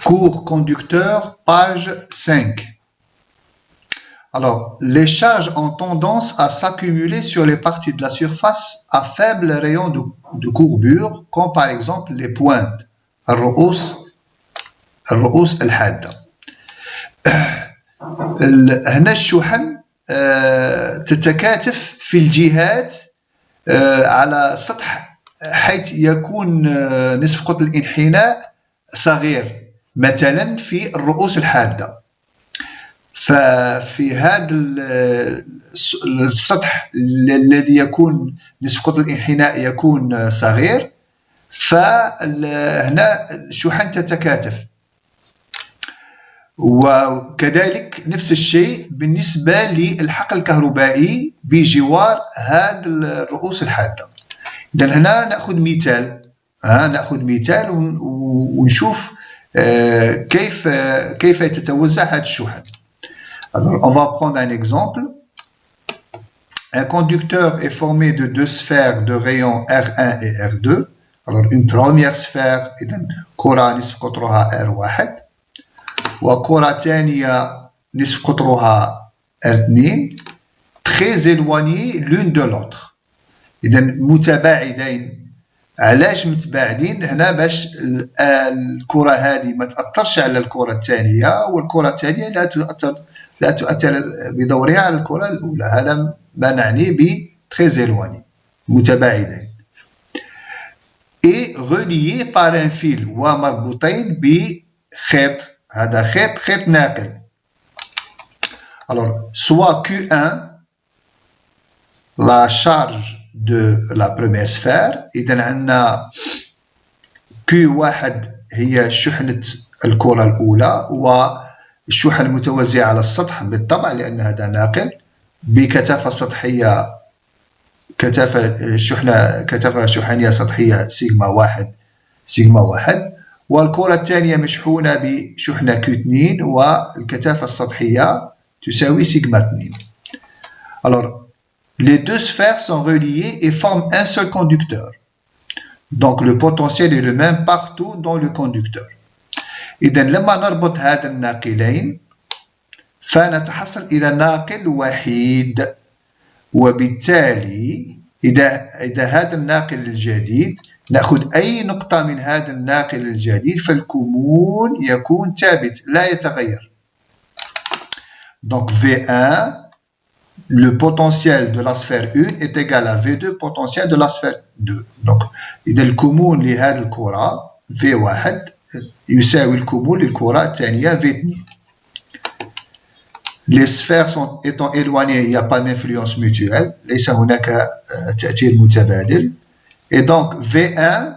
Cours conducteur, page 5. Alors, les charges ont tendance à s'accumuler sur les parties de la surface à faible rayon de courbure, comme par exemple les pointes, الرؤوس الحادة. هنا الشحن تتكاتف في الجهات على سطح حيث يكون نصف قطر الانحناء صغير، مثلا في الرؤوس الحادة. ففي هذا السطح الذي يكون نصف قطر الانحناء يكون صغير، فهنا الشحن تتكاتف. وكذلك نفس الشيء بالنسبة للحقل الكهربائي بجوار هذه الرؤوس الحادة. إذن هنا نأخذ مثال ونشوف كيف يتوزع هذا الشحن. Alors, on va prendre un exemple. Un conducteur est formé de deux sphères de rayon R1 et R2. Alors, une première sphère, كرة نصف قطرها R1 وكرة ثانية نصف قطرها R2 très éloignées l'une de l'autre. إذا متباعدين. علاش متباعدين؟ هنا باش الكرة هذه ما تأثرش على الكرة الثانية، والكرة الثانية لا تؤثر بدورها على الكرة الأولى. هذا ما نعني ب très éloigné، متباعدين. et reliés par un fil ومربوطين بخيط. هذا خيط ناقل. Alors, soit Q1 la charge de la première sphère، إذا عندنا Q1 هي شحنة الكرة الأولى، والشحن المتوزع على السطح بالطبع لأن هذا ناقل بكثافة سطحية كثافة شحنية سطحية سيجما واحد، والكرة الثانية مشحونة بشحنة Q2 والكثافة السطحية تساوي سيجما 2. Alors, les deux sphères sont reliées et forment un seul conducteur. Donc, le potentiel est le même partout dans le conducteur. إذا لما نربط هذا الناقلين فنتحصل إلى ناقل وحيد، وبالتالي إذا هذا الناقل الجديد نأخذ أي نقطة من هذا الناقل الجديد فالكمون يكون ثابت لا يتغير. Donc V1 le potentiel de la sphère 1 est égal à V2 potentiel de la sphère 2. Donc إذا الكمون لهذه الكرة V1 يساوي الكمون للكرة الثانية V2. Les sphères étant éloignées, il n'y a pas d'influence mutuelle. ليس هناك تأثير متبادل. Et donc V1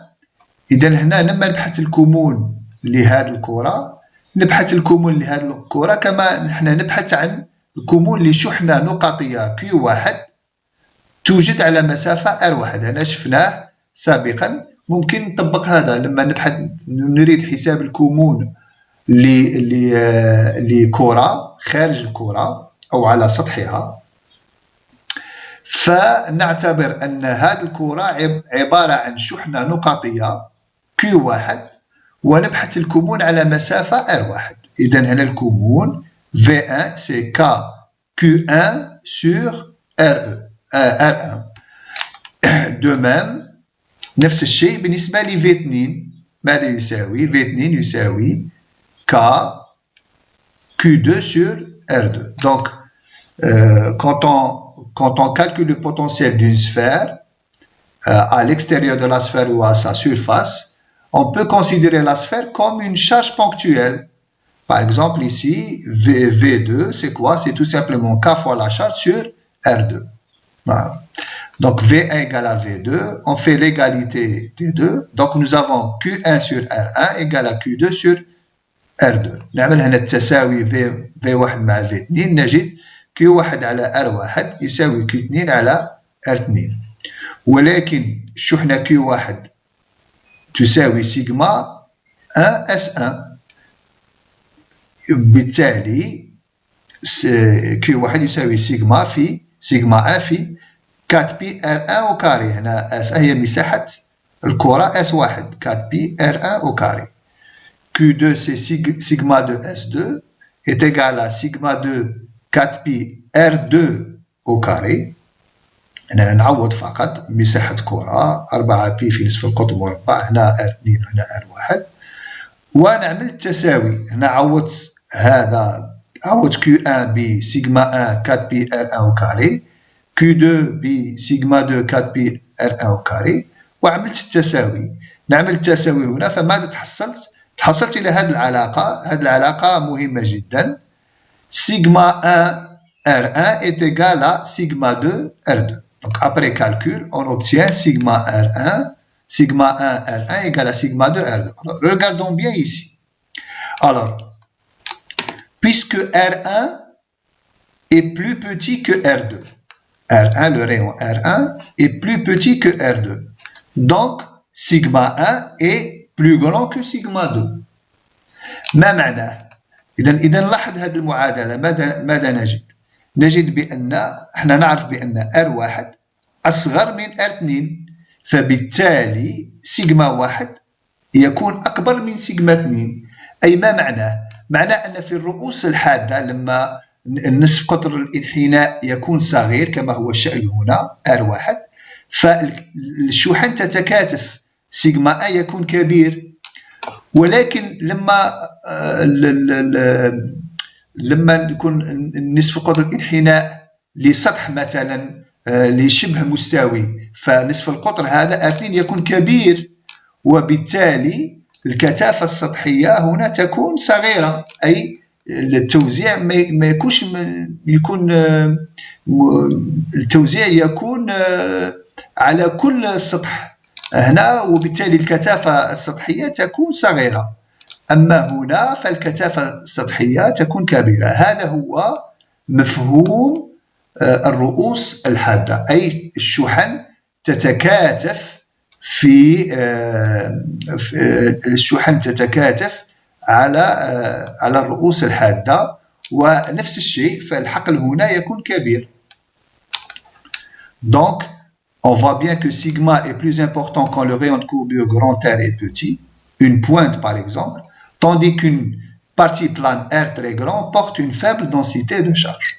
إذا هنا لما نبحث الكمون لهذه الكرة نبحث الكمون لهذه الكرة كما نحن نبحث عن الكمون لشحنة نقطية Q1 توجد على مسافة R1. هنا شفناه سابقا. ممكن نطبق هذا لما نريد حساب الكمون لكرة خارج الكرة أو على سطحها، فنعتبر أن هذه الكرة عبارة عن شحنة نقطية Q1 ونبحث الكمون على مسافة R1. إذن هنا الكمون V1 c'est K Q1 sur R1. De même نفس الشيء بالنسبة ل V2. ماذا يساوي؟ V2 يساوي K Q2 sur R2. Donc, quand on calcule le potentiel d'une sphère à l'extérieur de la sphère ou à sa surface, on peut considérer la sphère comme une charge ponctuelle. Par exemple, ici, V2, c'est quoi? C'est tout simplement K fois la charge sur R2. Voilà. Donc, V1 égale à V2, on fait l'égalité des deux. Donc, nous avons Q1 sur R1 égale à Q2 sur R2. نعمل هنا التساوي V1 مع V2 نجد Q1 على R1 يساوي Q2 على R2. ولكن الشحنة Q1 تساوي سيجما 1 S1. بالتالي Q1 يساوي سيجما 1 في 4 بي R1 وكاري. هنا S1 هي مساحة الكرة S1 4 بي R1 وكاري. Q2 c'est sigma de S2 est égal à sigma de 4pi R2 au carré. هنا نعوض فقط مساحة كرة 4pi في نصف القطب مربع، هنا R2 هنا R1، ونعمل التساوي. هنا عوض هذا، عوض Q1 بسيجما 1 4pi R1 au carré، Q2 بسيجما 2 4pi R1 au carré، وعملت التساوي. نعمل التساوي هنا، فماذا تحصلت؟ تحصلت إلى هذه العلاقة. هذه العلاقة مهمة جدا. سيجما 1 R1 est égal à sigma 2 R2. Donc après calcul, on obtient sigma R1, sigma 1 R1 égale à sigma 2 R2. Alors, regardons bien ici. Alors, puisque R1 est plus petit que R2, R1, le rayon R1 est plus petit que R2. Donc, sigma 1 est plus grand que sigma 2. ما معناه؟ إذا نلاحظ هذه المعادلة. ماذا نجد؟ نجد بأن احنا نعرف بأن R1 أصغر من R2، فبالتالي سيجما 1 يكون أكبر من سيجما 2. أي ما معناه؟ معناه أن في الرؤوس الحادة لما النصف قطر الانحناء يكون صغير كما هو الشأن هنا R1، فالشحن تتكاتف، سيجما 1 يكون كبير. ولكن لما يكون نصف قطر الانحناء لسطح مثلا لشبه مستوي، فنصف القطر هذا R2 يكون كبير، وبالتالي الكثافة السطحية هنا تكون صغيرة. أي التوزيع ما يكونش يكون التوزيع يكون على كل السطح هنا، وبالتالي الكثافة السطحية تكون صغيرة. أما هنا فالكثافة السطحية تكون كبيرة. هذا هو مفهوم الرؤوس الحادة، أي الشحن تتكاتف الشحن تتكاتف على الرؤوس الحادة، ونفس الشيء فالحقل هنا يكون كبير. Donc, on voit bien que sigma est plus important quand le rayon de courbure grand R est petit, une pointe par exemple, tandis qu'une partie plane R très grande porte une faible densité de charge.